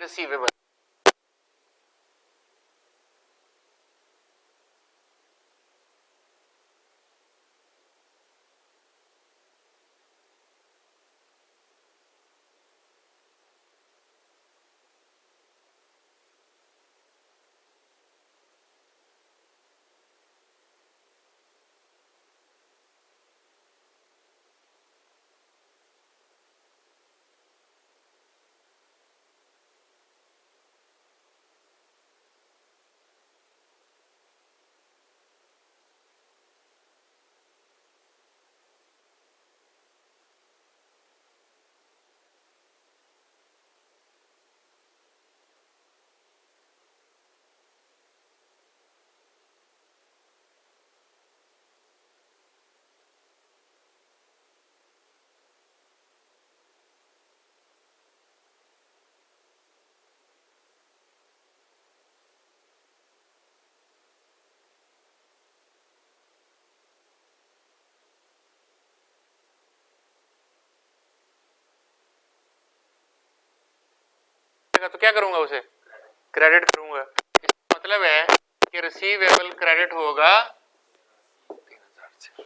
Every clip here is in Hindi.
रिसीवेबल। तो क्या करूंगा, उसे क्रेडिट करूंगा। इसका मतलब है कि रिसीवेबल क्रेडिट होगा 3000 से।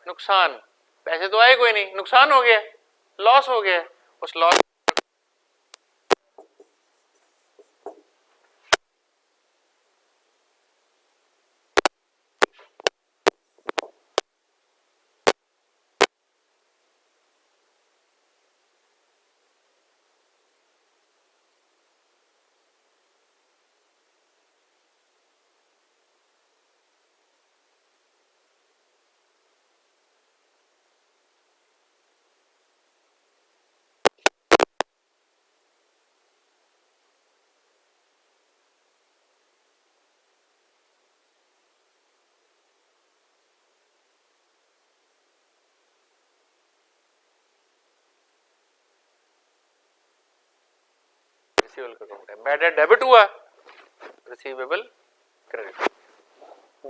नुकसान, पैसे तो आए कोई नहीं, नुकसान हो गया, लॉस हो गया। उस लॉस रिसीवेबल का अकाउंट है। बैड डेट डेबिट हुआ, रिसीवेबल क्रेडिट।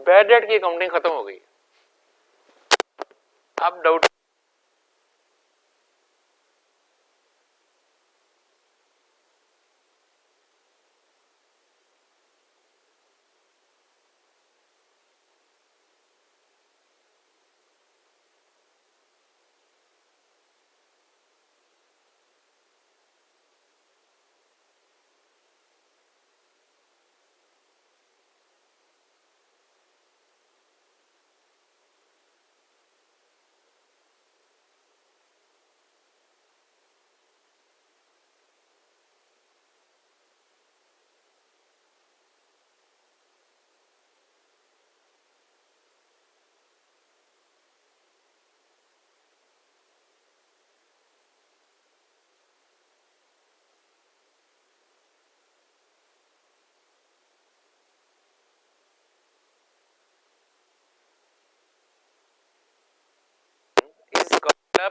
बैड डेट की अकाउंटिंग खत्म हो गई। अब डाउट इज कॉल्ड अ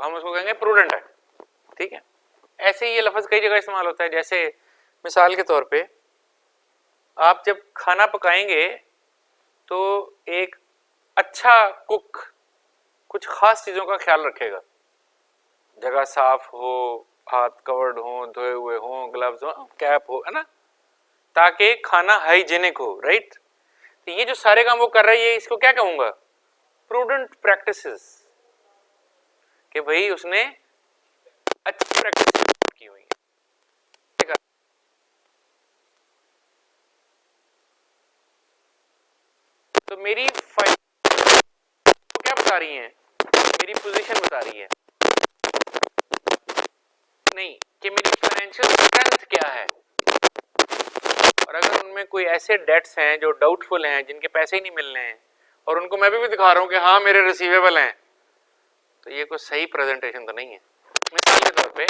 हम उसको कहेंगे प्रूडेंट है, ठीक है। ऐसे ही ये लफ्ज कई जगह इस्तेमाल होता है। जैसे मिसाल के तौर पे आप जब खाना पकाएंगे तो एक अच्छा कुक कुछ खास चीजों का ख्याल रखेगा, जगह साफ हो, हाथ कवर्ड हो, धोए हुए हो, ग्लव्स हो, कैप हो, है ना, ताकि खाना हाइजीनिक हो, राइट। तो ये जो सारे काम वो कर रही है, इसको क्या कहूंगा, प्रूडेंट प्रैक्टिसेस, कि भाई उसने अच्छी प्रैक्टिस की हुई है। तो मेरी फाइल क्या बता रही है, मेरी पोजीशन बता रही है, नहीं कि मेरी फाइनेंशियल स्ट्रेंथ क्या है। और अगर उनमें कोई ऐसे डेट्स हैं जो डाउटफुल हैं, जिनके पैसे ही नहीं मिलने हैं, और उनको मैं भी दिखा रहा हूं कि हाँ मेरे रिसीवेबल हैं, तो ये कोई सही प्रेजेंटेशन तो नहीं है। मिसाल के तौर पे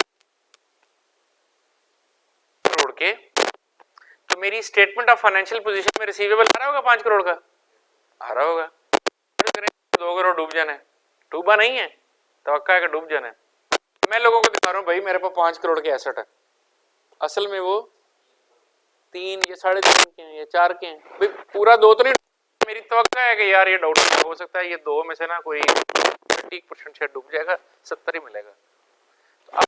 करोड़ के, तो मेरी स्टेटमेंट ऑफ फाइनेंशियल पोजीशन में रिसीवेबल आ रहा होगा 5 करोड़ का, आ रहा होगा। 2 करोड़ डूब जाना है, डूबा नहीं है, तवक्का है कि डूब जाना है। मैं लोगों को दिखा रहा हूँ भाई मेरे पास 5 करोड़ के एसेट है, असल में वो 3 या 3.5 के हैं या 4 के हैं, भाई पूरा 2 तो नहीं मेरी तवक्का है कि यार ये डाउट हो सकता है ये दो में से ना कोई 30% शेयर डूब जाएगा, 70 ही मिलेगा। तो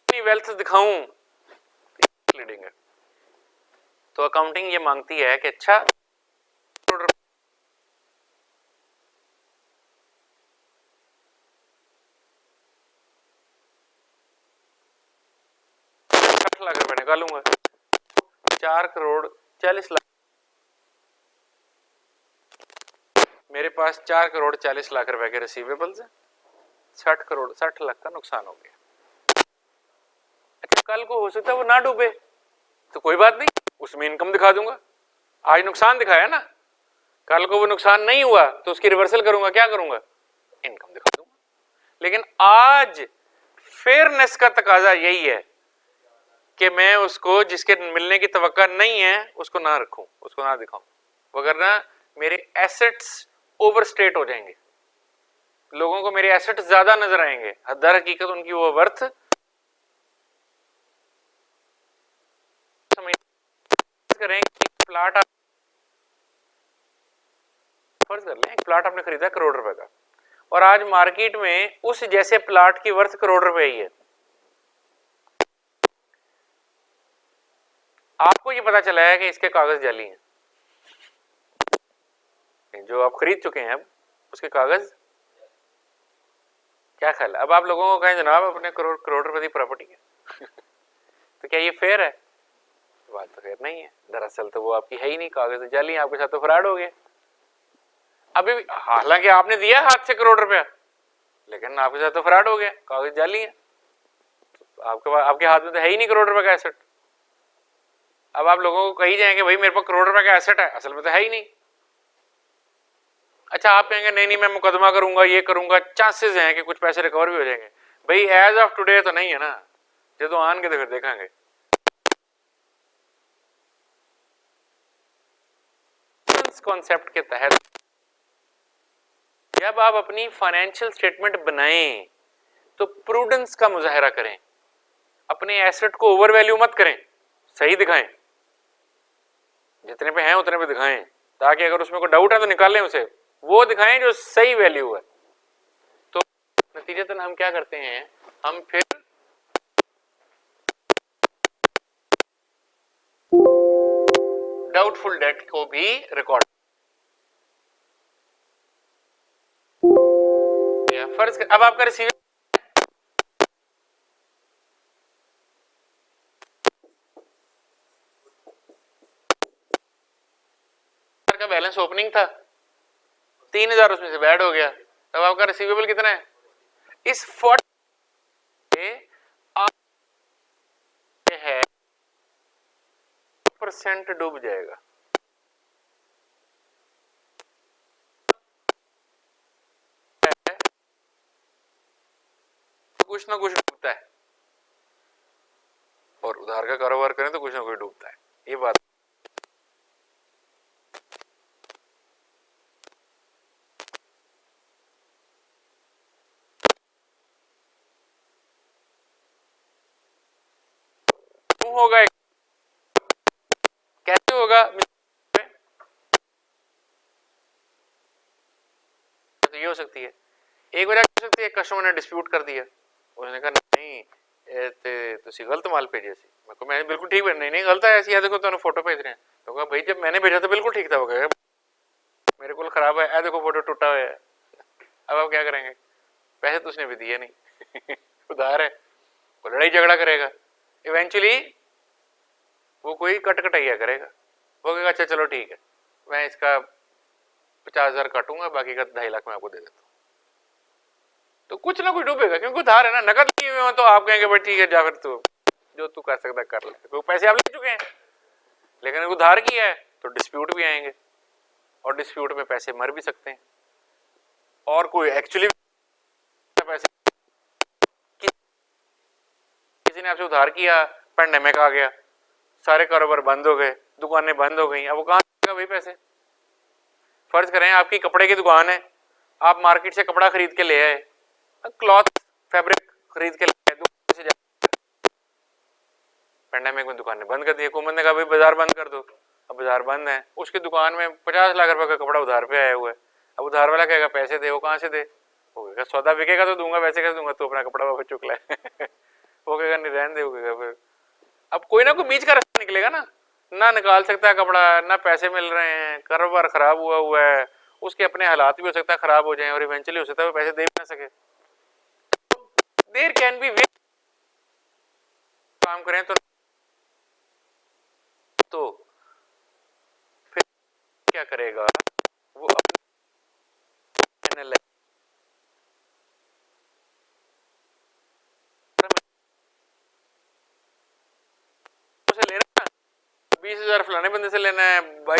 अपनी वेल्थ दिखाऊं लीडिंग है। तो अकाउंटिंग ये मांगती है कि अच्छा लाख रुपए निकालूंगा, 4 करोड़ 40 लाख, मेरे पास 4 करोड़ 40 लाख रुपए के रिसीवेबल्स हैं, 60 करोड़ 60 लाख का नुकसान हो गया। अच्छा कल को हो सकता है वो ना डूबे तो कोई बात नहीं, उसमें इनकम दिखा दूंगा। आज नुकसान दिखाया ना, कल को वो नुकसान नहीं हुआ तो उसकी रिवर्सल करूंगा, क्या करूंगा, इनकम दिखा दूंगा। लेकिन आज फेयरनेस का तकाजा यही है कि मैं उसको जिसके मिलने की तवक्का नहीं है उसको ना रखूं, उसको ना दिखाऊं, वगरना मेरे एसेट्स ओवरस्टेट हो जाएंगे, लोगों को मेरे एसेट्स ज्यादा नजर आएंगे, दर हकीकत उनकी वो वर्थ करें। प्लाट फर्ज कर लें, एक प्लाट आपने खरीदा करोड़ रुपए का और आज मार्केट में उस जैसे प्लाट की वर्थ करोड़ रुपए ही है। आपको ये पता चला है कि इसके कागज जाली हैं, जो आप खरीद चुके हैं अब उसके कागज, क्या ख्याल है? अब आप लोगों को कहें जनाब अपने करोड़ रुपए की प्रॉपर्टी है तो क्या ये फेयर है? बात तो फेयर नहीं है, दरअसल तो वो आपकी है ही नहीं, कागज जाली, आपके साथ तो फ्रॉड हो गया। अभी हालांकि आपने दिया हाथ से करोड़ रुपया, लेकिन आपके साथ तो फ्रॉड हो गया, कागज जाली है, आपके हाथ में तो है ही नहीं करोड़ रुपए का एसेट। अब आप लोगों को कही जाएंगे भाई मेरे पास करोड़ रुपए का एसेट है, असल में तो है ही नहीं। अच्छा आप कहेंगे नहीं नहीं मैं मुकदमा करूंगा, ये करूंगा, चांसेस हैं कि कुछ पैसे रिकवर भी हो जाएंगे। भाई एज ऑफ टुडे तो नहीं है ना, जो तो आन के तो फिर देखेंगे। कॉन्सेप्ट के तहत जब आप अपनी फाइनेंशियल स्टेटमेंट बनाएं तो प्रूडेंस का मुजाहरा करें, अपने एसेट को ओवर वैल्यू मत करें, सही दिखाएं, जितने पे हैं उतने पे दिखाएं, ताकि अगर उसमें कोई डाउट है तो निकालें उसे, वो दिखाएं जो सही वैल्यू है। तो नतीजतन हम क्या करते हैं, हम फिर डाउटफुल डेट को भी रिकॉर्ड, फर्ज अब आपका रिसीवर का बैलेंस ओपनिंग था 3000, उसमें से बैड हो गया, तब आपका रिसीवेबल कितना है, इस 40 है % डूब जाएगा। कुछ ना कुछ डूबता है, और उधार का कारोबार करें तो कुछ ना कुछ डूबता है, ये बात। होगा कैसे होगा, तो ये हो सकती है, एक वजह हो सकती है कस्टमर ने डिस्प्यूट कर दिया, उसने कहा नहीं तुसी गलत माल भेजे सी, मैंने बिल्कुल ठीक भेजा, नहीं गलत है ऐसी है, देखो तुहानू फोटो भेज रहे हैं, तो कहा भाई जब मैंने भेजा तो बिल्कुल ठीक था, वो कहा मेरे को खराब है, देखो फोटो टूटा हुआ है। अब आप क्या करेंगे, पैसे तो उसने भी दिए नहीं उधार है, वो लड़ाई झगड़ा करेगा, इवेंचुअली वो कोई कटकटैया करेगा, वो कहेगा अच्छा चलो ठीक है मैं इसका 50,000 काटूंगा, बाकी का 2.5 लाख मैं आपको दे देता हूँ। तो कुछ ना कुछ डूबेगा, क्योंकि उधार है ना, नकद लिए हुए हो तो आप कहेंगे भाई ठीक है जा फिर तू जो तू कर सकता कर ले, क्योंकि पैसे आप ले चुके हैं, लेकिन उधार किया है तो डिस्प्यूट भी आएंगे, और डिस्प्यूट में पैसे मर भी सकते हैं, और कोई एक्चुअली पैसे किसी ने आपसे उधार किया, पैंडेमिक आ गया, सारे कारोबार बंद हो गए, दुकानें बंद हो गई, अब वो कहां से भाई पैसे। फर्ज करें आपकी कपड़े की दुकान है, आप मार्केट से कपड़ा खरीद के ले आए, क्लॉथ फैब्रिक खरीद के ले आए, दुकान से जाकर पैंडेमिक में दुकानें बंद कर दी, हुकूमत ने कहा भाई बाजार बंद कर दो, अब बाजार बंद है, उसकी दुकान में 50 लाख रुपए का कपड़ा उधार पे आया हुआ है। अब उधार वाला कहेगा पैसे दे, वो कहाँ से दे? वो कहेगा सौदा बिकेगा तो दूंगा, वैसे कैसे दूंगा, तो अपना कपड़ा वापस चुक ले। वो कहेगा नहीं रहने दे, वो कहेगा फिर अब कोई ना कोई बीच का रास्ता निकलेगा ना निकाल सकता है कपड़ा, ना पैसे मिल रहे हैं, कारोबार खराब हुआ है, उसके अपने हालात भी हो सकता है खराब हो जाए और इवेंचुअली हो सकता है वो पैसे दे भी ना सके। देयर कैन बी वे, काम करें तो फिर क्या करेगा वो अपने से लेना, 20,000 फलाने बंदे से लेना है, भाई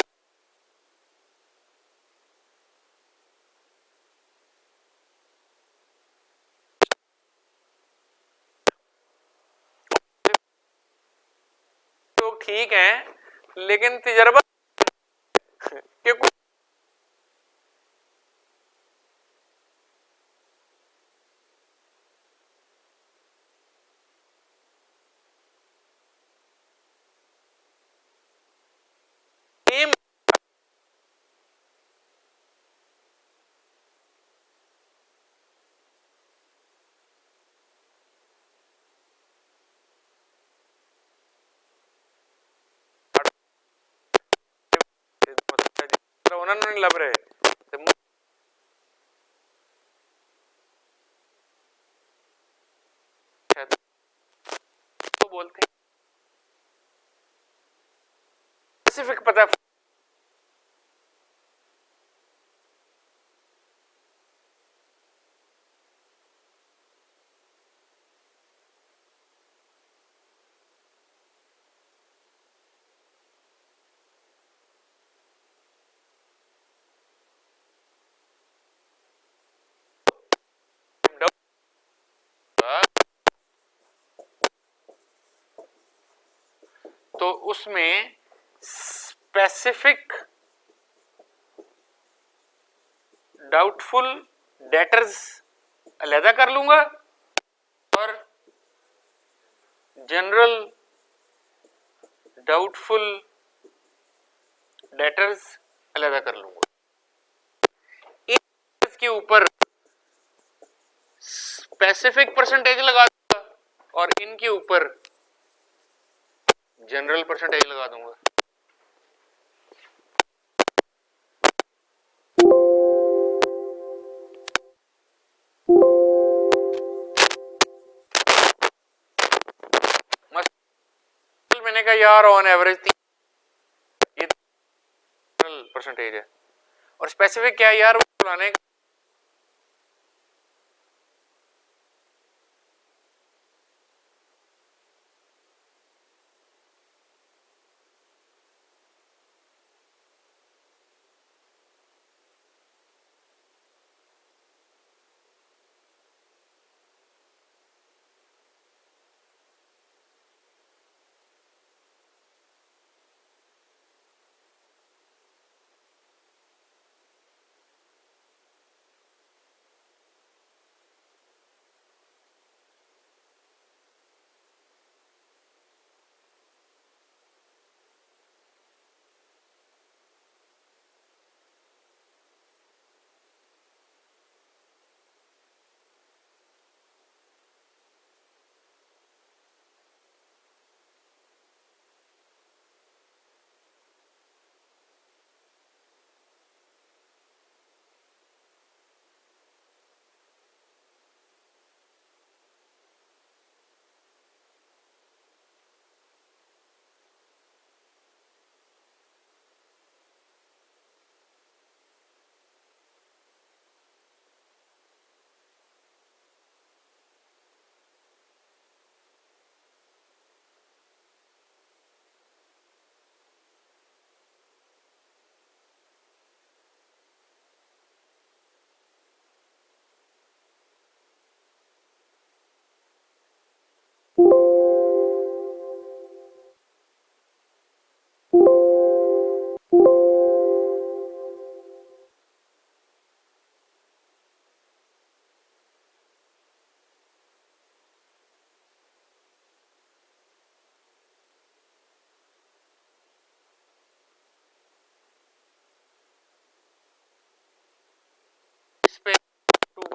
तो ठीक है, लेकिन तजर्बा क्योंकि उन्होंने नहीं लब रहे तो बोलते हैं स्पेसिफिक पता है तो उसमें स्पेसिफिक डाउटफुल डेटर्स अलहदा कर लूंगा और जनरल डाउटफुल डेटर्स अलहदा कर लूंगा। इसके ऊपर स्पेसिफिक परसेंटेज लगा दूंगा और इनके ऊपर जनरल परसेंटेज लगा दूंगा। मैंने कहा यार ऑन एवरेज ये जनरल परसेंटेज है और स्पेसिफिक क्या है यार, वो बुलाने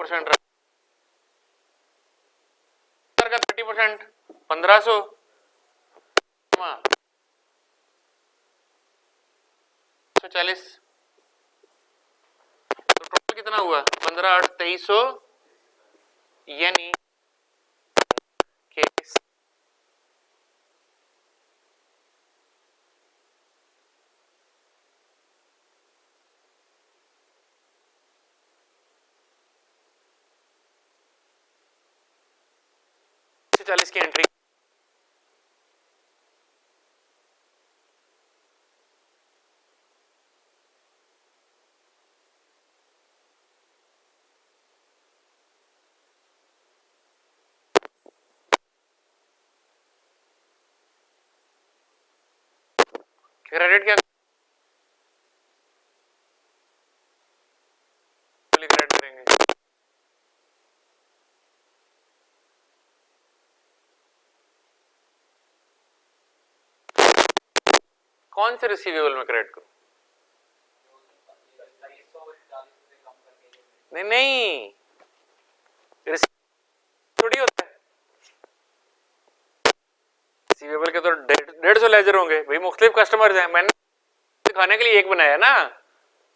30% का 30% 1500 140 तो टोटल कितना हुआ 15 8 2300 यानी कि 40 की एंट्री क्रेडिट क्या क्रेडिट करेंगे कौन से रिसीवेबल में क्रेडिट करूं नहीं नहीं थोड़ी होता है रिसीवेबल के तो 150 लेजर होंगे भाई मुख्तलिफ कस्टमर्स हैं मैंने दिखाने के लिए एक बनाया ना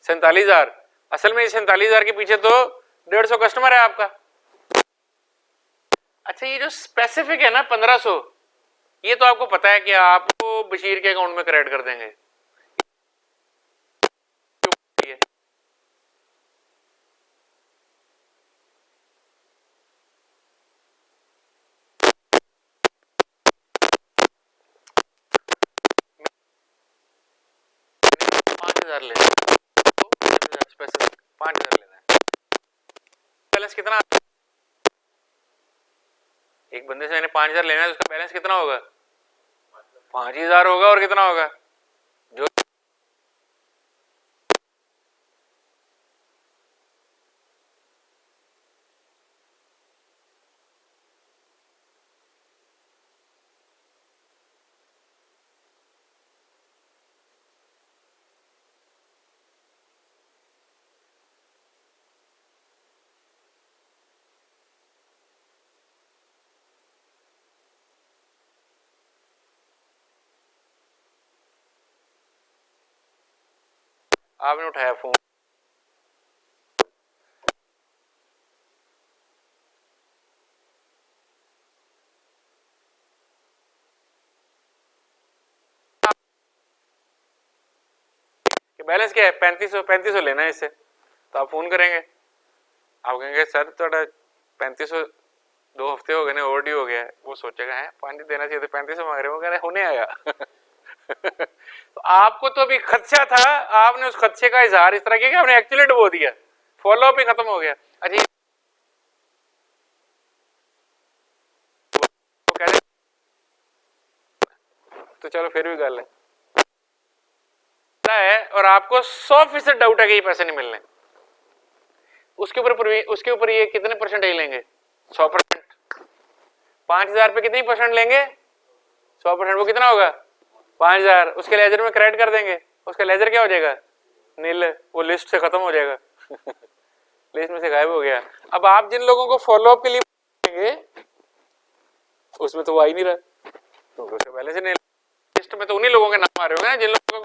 47,000 असल में 47,000 के पीछे तो 150 कस्टमर है आपका अच्छा ये जो स्पेसिफिक है ना 1500 ये तो आपको पता है कि आपको बशीर के अकाउंट में क्रेडिट कर देंगे लेना स्पेसिफिक 5,000 लेना है बैलेंस कितना एक बंदे से मैंने 5,000 लेना है उसका बैलेंस कितना होगा 5,000 होगा और कितना होगा जो आपने उठाया फोन बैलेंस क्या है 3500 लेना है इससे तो आप फोन करेंगे आप कहेंगे सर थोड़ा 3500 2 हफ्ते हो गए ना ओवरड्यू हो गया है वो सोचेगा है 5 देना चाहिए तो 3500 मांग रहे हो कह रहे होने आया तो आपको तो अभी खदशा था आपने उस खदशे का इजहार इस तरह किया कि आपने एक्चुअली डुबो दिया फॉलो अप ही खत्म हो गया अच्छा तो कह रहे तो चलो फिर भी गल है और आपको 100% डाउट है कि ये पैसे नहीं मिलने उसके ऊपर ये कितने परसेंटेज लेंगे 100% 5,000 पे कितनी परसेंट लेंगे 100% वो कितना होगा 5,000 उसके लेजर में क्रेडिट कर देंगे उसका लेजर क्या हो जाएगा नील वो लिस्ट से खत्म हो जाएगा लिस्ट में से गायब हो गया अब आप जिन लोगों को फॉलो अप के लिए उसमें तो वो आ ही नहीं रहा क्योंकि उससे पहले से नहीं लिस्ट में तो उन्हीं लोगों के नाम आ रहे होंगे ना जिन लोगों को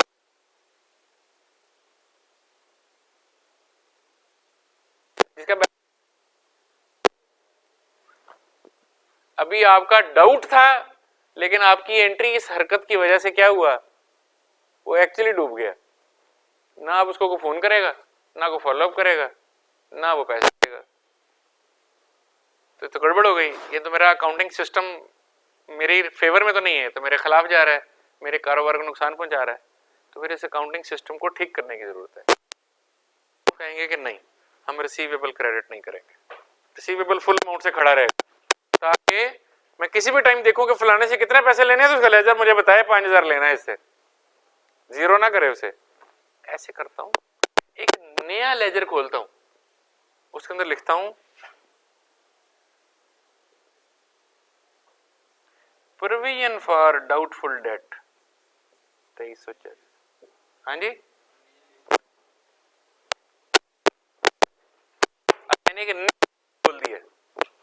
जिसका अभी आपका डाउट था लेकिन आपकी एंट्री इस हरकत की वजह से क्या हुआ वो एक्चुअली डूब गया ना आप उसको फोन करेगा ना को फॉलो अप करेगा ना वो पैसे देगा तो गड़बड़ हो गई ये तो मेरा अकाउंटिंग सिस्टम मेरे फेवर में तो नहीं है तो मेरे खिलाफ जा रहा है मेरे कारोबार को नुकसान पहुंचा रहा है तो फिर इस अकाउंटिंग सिस्टम को ठीक करने की जरूरत है तो कहेंगे कि नहीं हम रिसीवेबल क्रेडिट नहीं करेंगे रिसीवेबल फुल अमाउंट से खड़ा रहेगा ताकि मैं किसी भी टाइम देखूं कि फलाने से कितने पैसे लेने हैं तो उसका लेजर मुझे बताए 5,000 लेना है इससे जीरो ना करे उसे ऐसे करता हूं एक नया लेजर खोलता हूं उसके अंदर लिखता हूं प्रोविजन फॉर डाउटफुल डेट 2340 हाँ जी यानी कि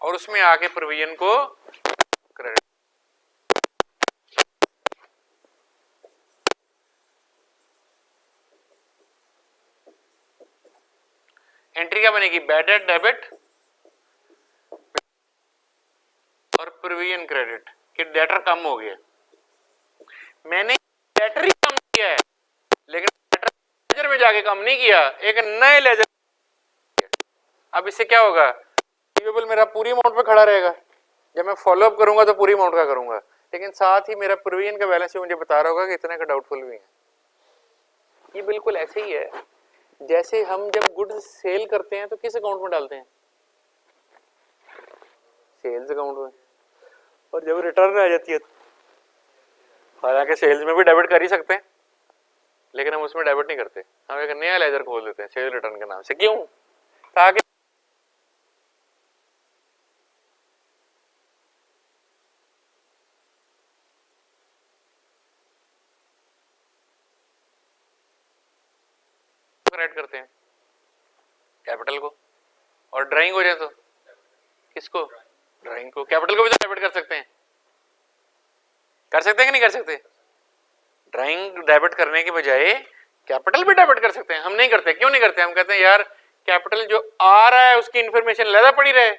और उसमें आके प्रोविजन को क्रेडिट। एंट्री क्या बनेगी? बैड डेट डेबिट और प्रोविजन क्रेडिट कि डेटर कम हो गया। मैंने डेटर ही कम किया है, लेकिन डेटर लेजर में जाके कम नहीं किया, एक नए लेजर। अब इससे क्या होगा? रिसीवेबल मेरा पूरी अमाउंट पे खड़ा रहेगा, जब मैं फॉलोअप करूंगा तो पूरी अमाउंट का करूंगा, लेकिन साथ ही मेरा प्रोविजन का बैलेंस भी मुझे बता रहा होगा कि इतने का डाउटफुल भी है। ये बिल्कुल ऐसे ही है जैसे हम जब गुड्स सेल करते हैं तो किस अकाउंट में डालते हैं? सेल्स अकाउंट में। और जब रिटर्न आ जाती है, हालांकि सेल्स में भी डेबिट कर ही सकते हैं, लेकिन हम उसमें डेबिट नहीं करते, हम एक नया लेजर खोल देते हैं सेल रिटर्न के नाम से। क्यों? ताकि क्रेडिट करते हैं कैपिटल को, और ड्राइंग हो जाए तो किसको? ड्राइंग को। कैपिटल को भी तो डेबिट कर सकते हैं, कर सकते हैं कि नहीं कर सकते? ड्राइंग डेबिट करने के बजाय कैपिटल भी डेबिट कर सकते हैं। हम नहीं करते। क्यों नहीं करते? हम कहते हैं यार कैपिटल जो आ रहा है उसकी इंफॉर्मेशन लहदा पड़ी रहे,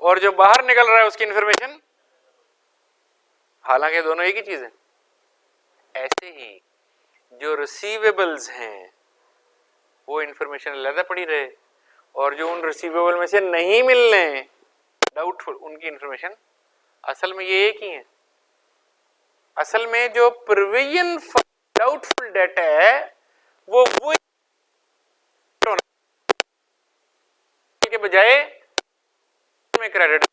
और जो बाहर निकल रहा है उसकी इंफॉर्मेशन, हालांकि दोनों एक ही चीज है। ऐसे ही जो रिसीवेबल्स हैं वो इंफॉर्मेशन लहदा पड़ी रहे, और जो उन रिसीवेबल में से नहीं मिलने डाउटफुल, उनकी इंफॉर्मेशन असल में ये एक ही है। असल में जो प्रोविजन डाउटफुल डेट है वो के बजाय में क्रेडिट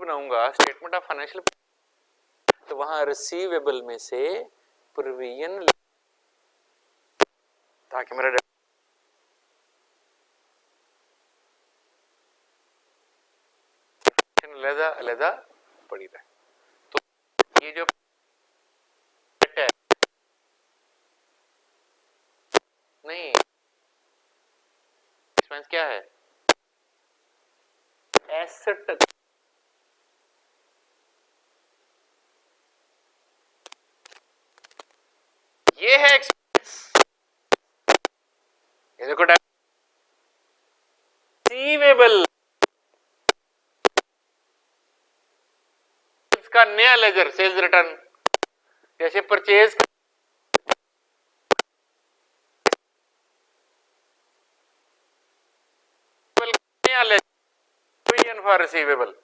बनाऊंगा स्टेटमेंट ऑफ फाइनेंशियल, तो वहां रिसीवेबल में से प्रोविजन, ताकि मेरा अलग पड़ी रहे। तो ये जो है नहीं, एक्सपेंस क्या है? एसेट। ये है एक्सपेंस, ये देखो रिसीवेबल का नया लेजर सेल्स रिटर्न, जैसे परचेज नया लेजर प्रोविजन फॉर रिसीवेबल।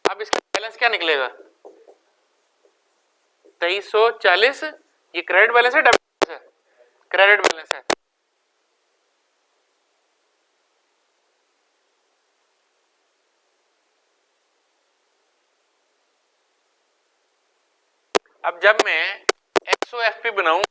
अब इसका बैलेंस क्या निकलेगा? 2340। ये क्रेडिट बैलेंस है, डेबिट बैलेंस है? क्रेडिट बैलेंस है। अब जब मैं एक्सओएफपी बनाऊं,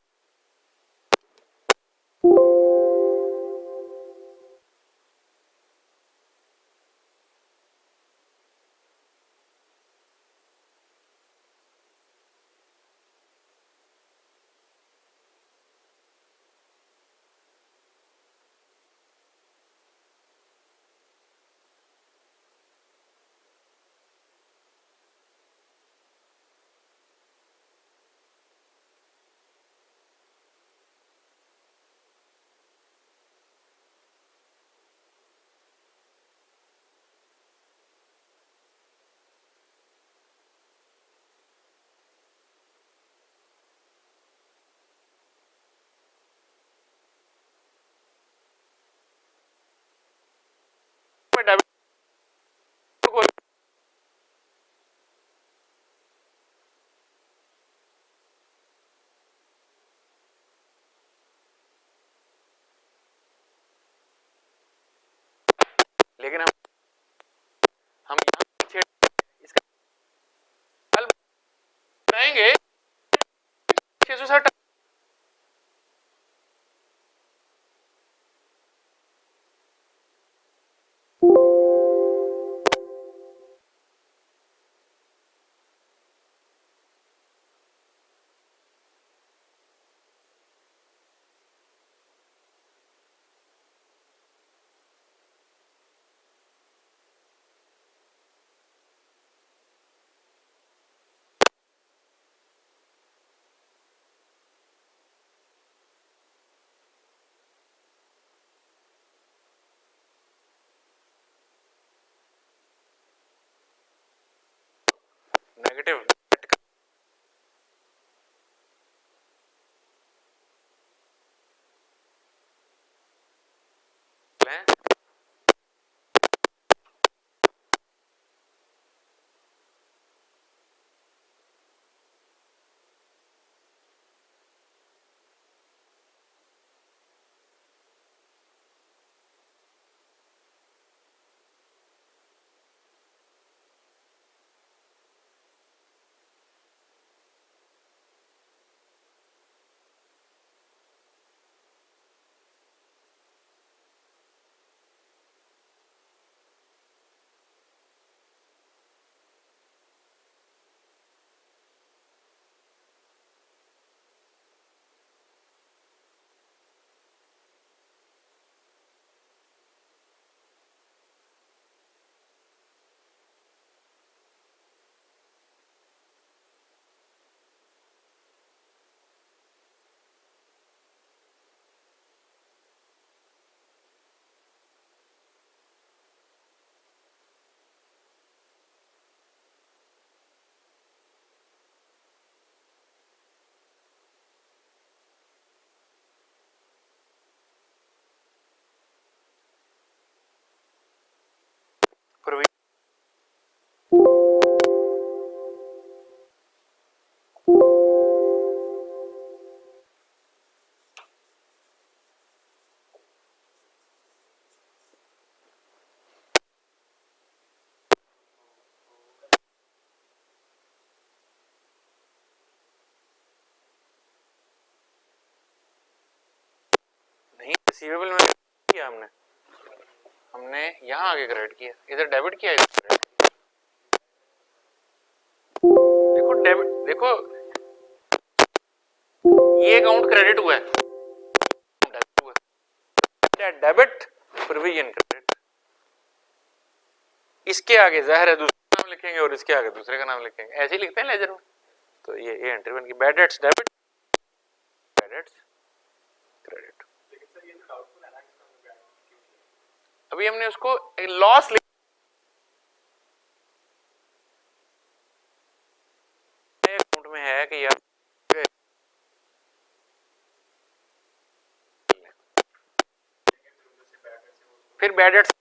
नेगेटिव नहीं, रिसीवेबल में किया हमने यहाँ आगे क्रेडिट किया, इधर डेबिट किया, इधर क्रेडिट। देखो डेबिट, देखो ये अकाउंट क्रेडिट हुआ है, डेबिट प्रोविजन क्रेडिट, इसके आगे जाहिर है दूसरा नाम लिखेंगे और इसके आगे दूसरे का नाम लिखेंगे, ऐसे ही लिखते हैं लेजर में। तो ये एंट्री बन गई, bad debts debit, bad debts credit. अभी हमने उसको लॉस अकाउंट में है कि यार फिर बैड डेट्स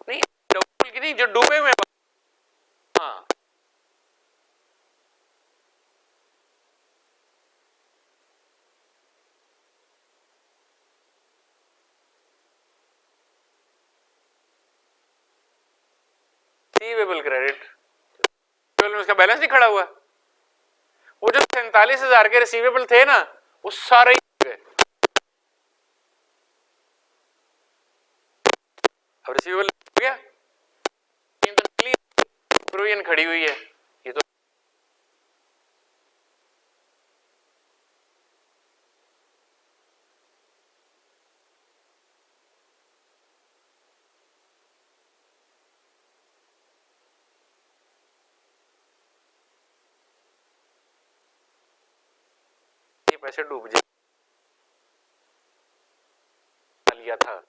नहीं, डबल की नहीं, जो डूबे हुए, हाँ रिसीवेबल क्रेडिट, उसका बैलेंस नहीं खड़ा हुआ, वो जो 47,000 के रिसीवेबल थे ना वो सारे ही गए। अब रिसीवेबल हो गया, प्रोविजन खड़ी हुई है, ये तो ये पैसे डूब जा लिया था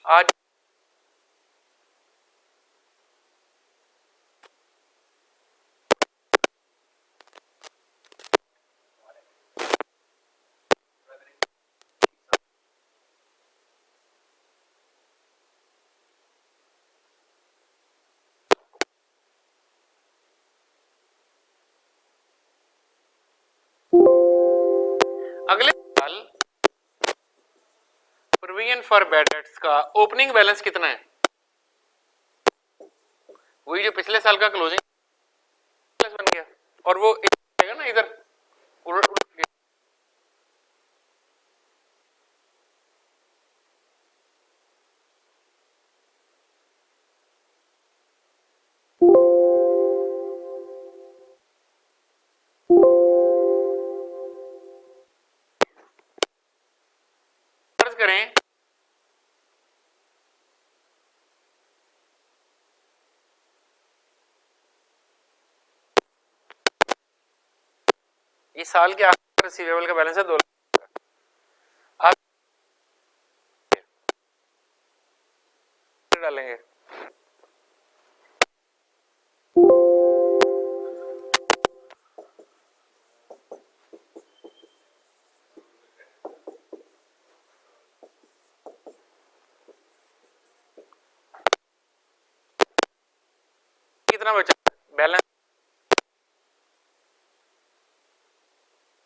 आज। अगले साल प्रोविजन फॉर बैड डेट्स का ओपनिंग बैलेंस कितना है, वही जो पिछले साल का क्लोजिंग बैलेंस बन गया, और वो आएगा ना इधर उलट उलट के, फर्ज करें ये साल के आखिर रिसीवेबल का बैलेंस है 2 लाख। आप डालेंगे कितना बचा बैलेंस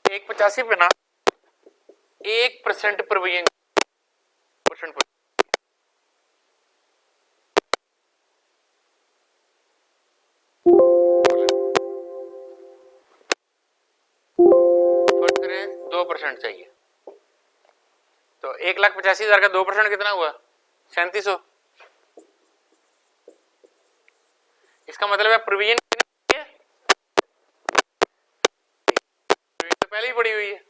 185 पे ना 1% प्रोविजन परसेंट 2% चाहिए तो 1,85,000 का 2% कितना हुआ 3700। इसका मतलब है प्रोविजन तो पहले ही पड़ी हुई है।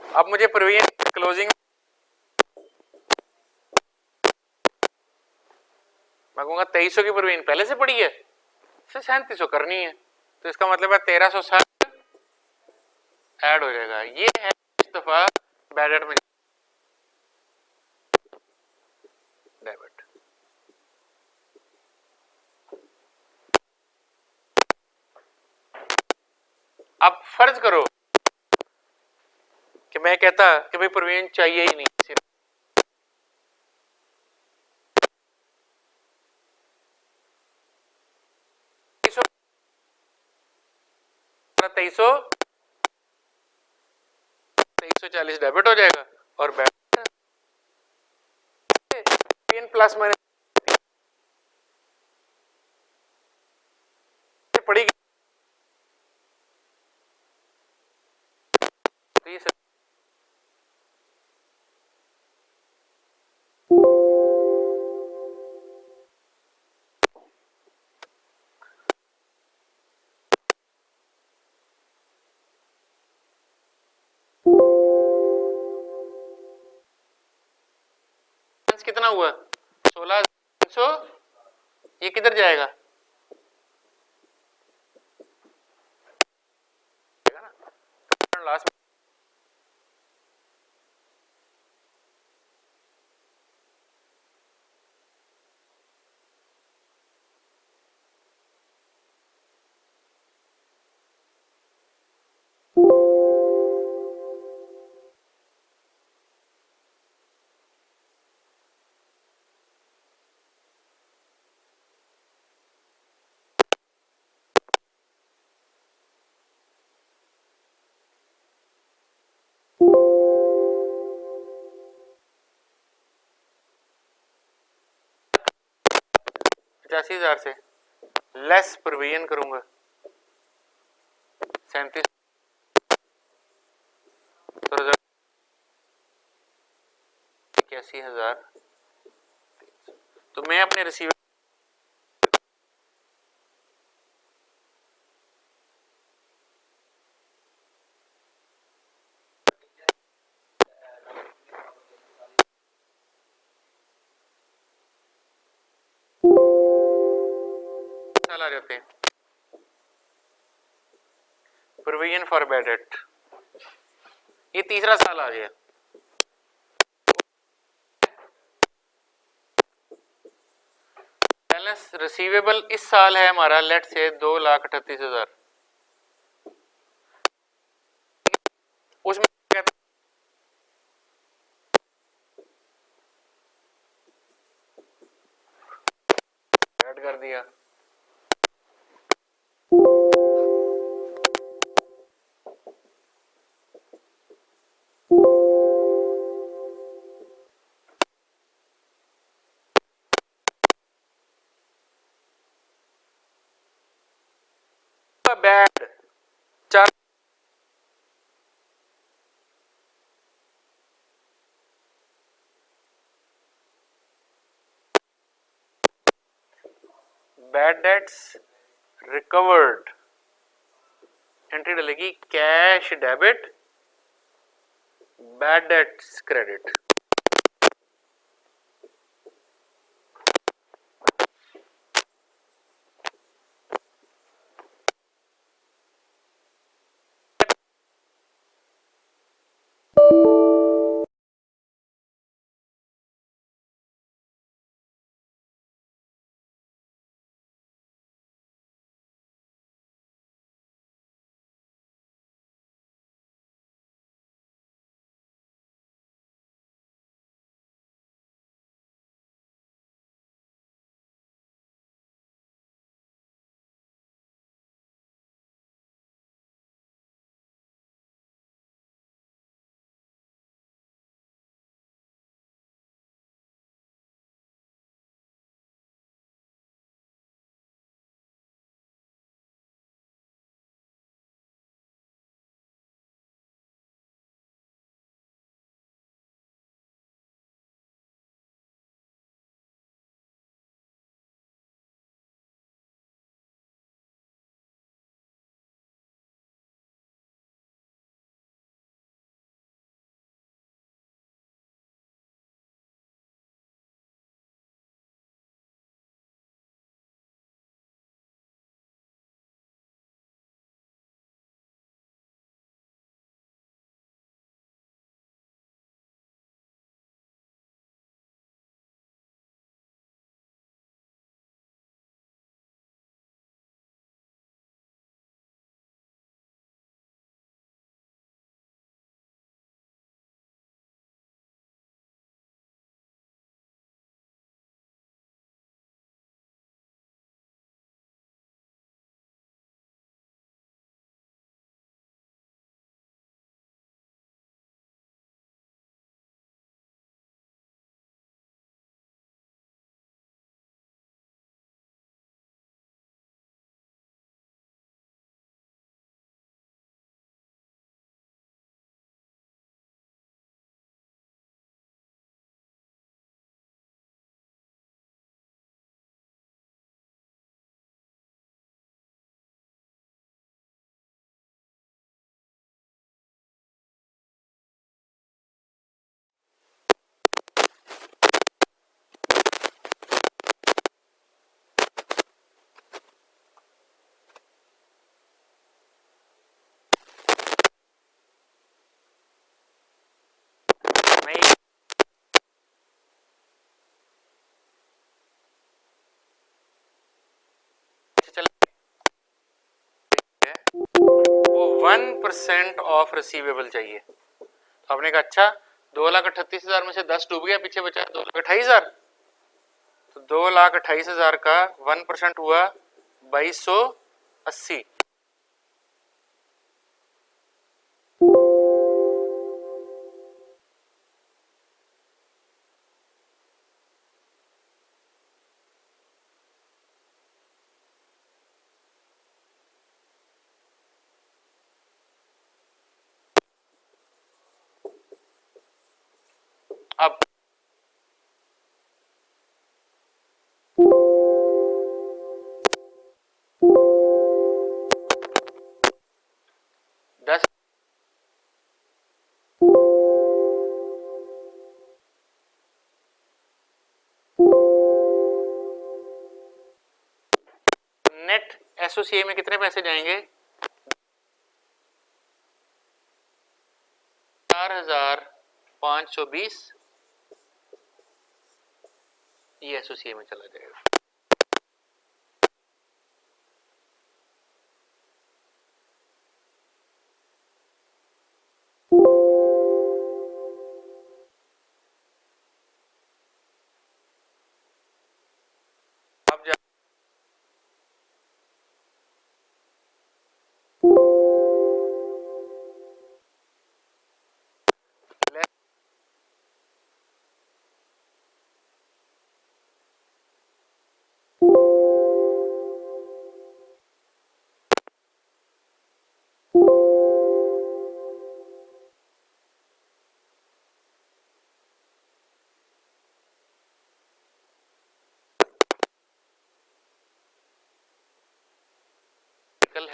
अब मुझे प्रोविजन क्लोजिंग मैं कहूंगा 2300 की प्रोविजन पहले से पड़ी है फिर 3700 करनी है तो इसका मतलब है 1360 ऐड हो जाएगा। ये है इस दफा बैड डेट में डेबिट। अब फर्ज करो कि मैं कहता कि भाई प्रोविजन चाहिए ही नहीं सिर्फ 2340 डेबिट हो जाएगा और बैड प्लस माइनस पड़ेगी तो ये कितना हुआ 16,300 ये किधर जाएगा लास्ट में 85,000 से लेस प्रोविजन करूंगा 37 तो रिजल्ट 81,000। तो मैं अपने रिसीवर साल आ जाते हैं प्रोविजन फॉर बैड डेट ये तीसरा साल आ गया। बैलेंस रिसीवेबल इस साल है हमारा लेट से 2,38,000 उसमें ऐड कर दिया bad 4 bad debts recovered entry डलेगी cash debit bad debts credit. 1% of receivable चाहिए। तो आपने कहा अच्छा 2,38,000 में से 10 डूब गया, पीछे बचा 2,28,000, तो 2,28,000 का 1% हुआ 2,280। अब नेट एसोसीए में कितने पैसे जाएंगे? 4,520 ये एसोसीए में चला जाएगा। अब जा कल है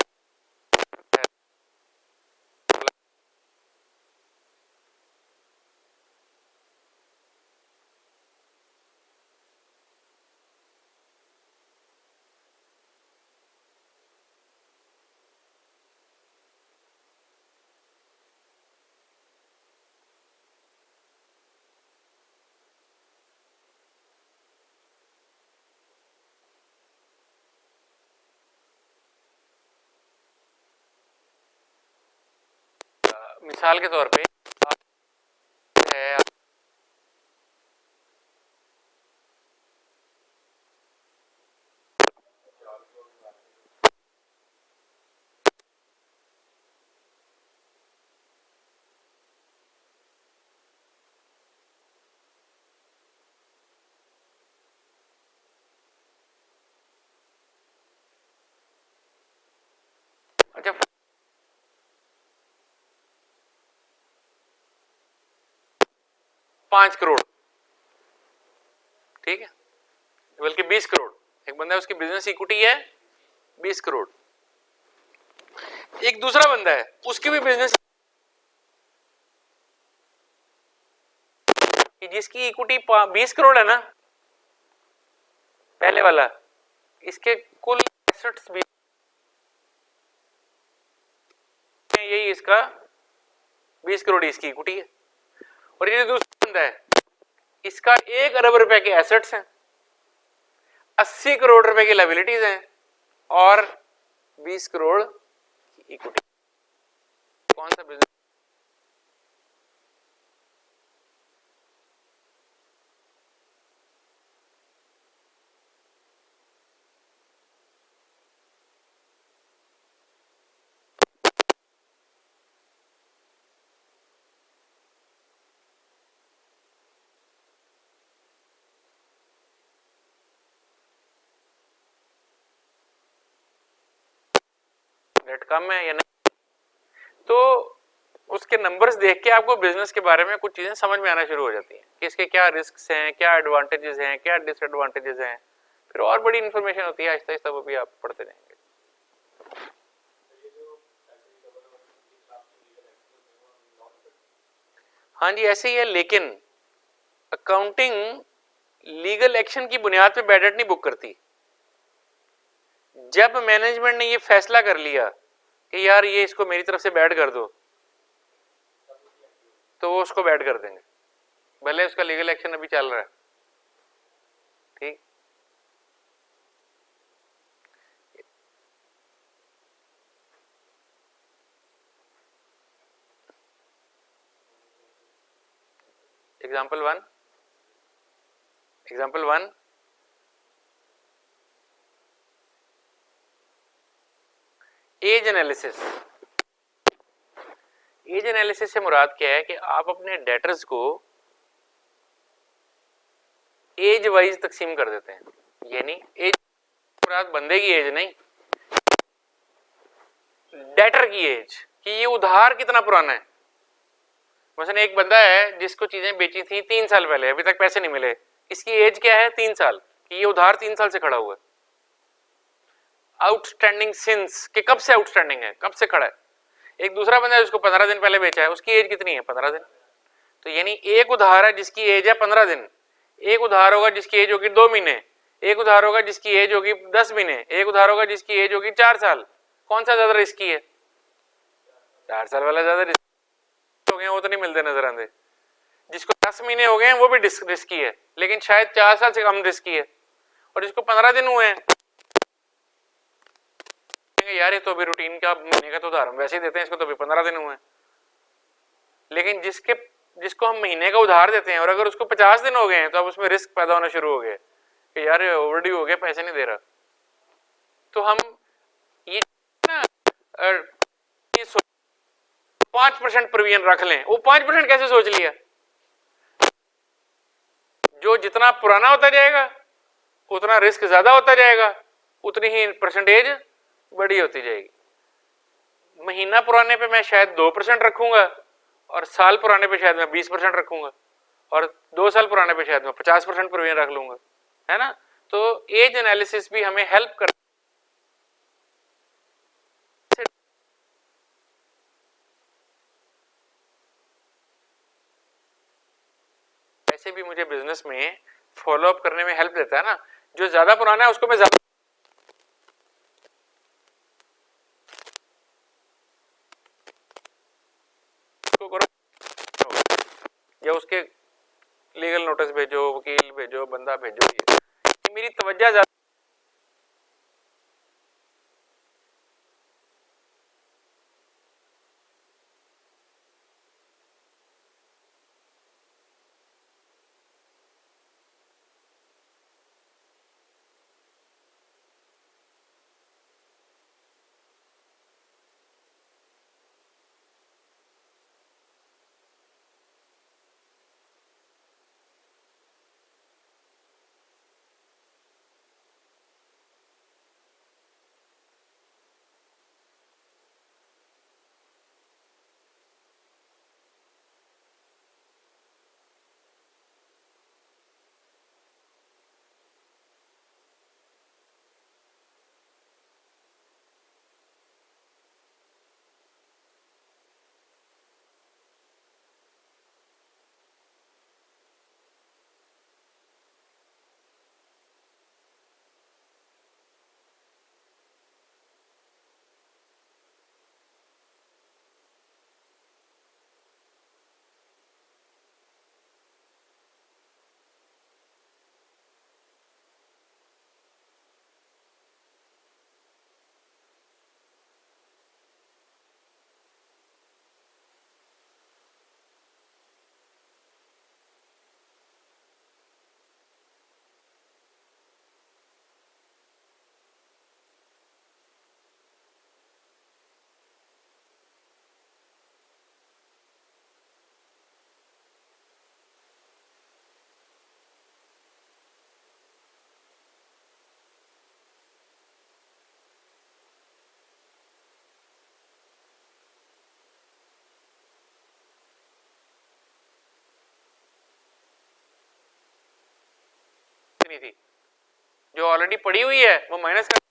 मिसाल के तौर पे है अच्छा 5 करोड़, ठीक है, बल्कि 20 करोड़। एक बंदा है उसकी बिजनेस इक्विटी है 20 करोड़, एक दूसरा बंदा है उसकी भी बिजनेस जिसकी इक्विटी 20 करोड़ है ना, पहले वाला, इसके कुल एसेट्स भी यही इसका 20 करोड़ इसकी इक्विटी है। और ये दूसरा बंदा है इसका 1 अरब रुपए के एसेट्स हैं, 80 करोड़ रुपए की लायबिलिटीज हैं और 20 करोड़ की इक्विटी। कौन सा बिजनेस? रेट कम है या नहीं? तो उसके नंबर्स देख के आपको बिजनेस के बारे में कुछ चीजें समझ में आना शुरू हो जाती हैं कि इसके क्या रिस्क्स हैं, क्या एडवांटेजेस हैं, क्या डिसएडवांटेजेस हैं। फिर और बड़ी इंफॉर्मेशन होती है, आहिस्ता आहिस्ता वो भी आप पढ़ते जाएंगे। हाँ जी ऐसे ही है, लेकिन अकाउंटिंग लीगल एक्शन की बुनियाद पे बैड डेट नहीं बुक करती। जब मैनेजमेंट ने ये फैसला कर लिया कि यार ये इसको मेरी तरफ से बैड कर दो, तो वो उसको बैड कर देंगे, भले उसका लीगल एक्शन अभी चल रहा है। ठीक, example one, age analysis. Age analysis से मुराद क्या है कि आप अपने डेटर्स को एज वाइज तकसीम कर देते हैं, यानी एज मुराद बंदे की एज नहीं, डेटर की एज, कि ये उधार कितना पुराना है। मसलन एक बंदा है जिसको चीजें बेची थी 3 साल पहले, अभी तक पैसे नहीं मिले, इसकी एज क्या है 3 साल, कि ये उधार 3 साल से खड़ा हुआ है। आउटस्टैंडिंग सिंस, कि कब से आउटस्टैंडिंग है, कब से खड़ा है। एक दूसरा बंदा है जिसको 15 दिन पहले बेचा है, उसकी एज कितनी है 15 दिन। तो यानी एक उधार है जिसकी एज है 15 दिन, एक उधार होगा जिसकी एज होगी 2 महीने, एक उधार होगा जिसकी एज होगी 10 महीने, एक उधार होगा जिसकी एज होगी 4 साल। कौन सा ज्यादा रिस्की है? 4 साल वाला ज्यादा रिस्की हो गया, वो तो नहीं मिलते नजर आते। जिसको 10 महीने हो गए हैं वो भी रिस्की है, लेकिन शायद 4 साल से कम रिस्की है। और जिसको 15 दिन हुए हैं, यार ये तो अभी रूटीन का महीने का तो उधार हम वैसे ही देते हैं, इसको तो अभी 15 दिन हुए हैं। लेकिन जिसको हम महीने का उधार देते हैं और अगर उसको 50 दिन हो गए हैं, तो अब उसमें रिस्क पैदा होना शुरू हो गया कि यार ओवरड्यू हो गया, पैसे नहीं दे रहा। तो हम ये ना 5% प्रोविजन रख लें। वो 5% कैसे सोच लिया? जो जितना पुराना होता जाएगा उतना रिस्क ज्यादा होता जाएगा, उतनी ही परसेंटेज बड़ी होती जाएगी। महीना पुराने पे मैं शायद 2% रखूंगा और साल पुराने पे शायद मैं 20% रखूंगा, और 2 साल पुराने पे शायद मैं 50% प्रोविजन रख लूंगा, है ना। तो एज एनालिसिस भी हमें हेल्प कर, ऐसे भी मुझे बिजनेस में फॉलो अप करने में हेल्प देता है ना। जो ज्यादा पुराना है उसको मैं ज्यादा करो, या उसके लीगल नोटिस भेजो, वकील भेजो, बंदा भेजो, ये मेरी तवज्जो ज्यादा। थी जो ऑलरेडी पड़ी हुई है वो माइनस कर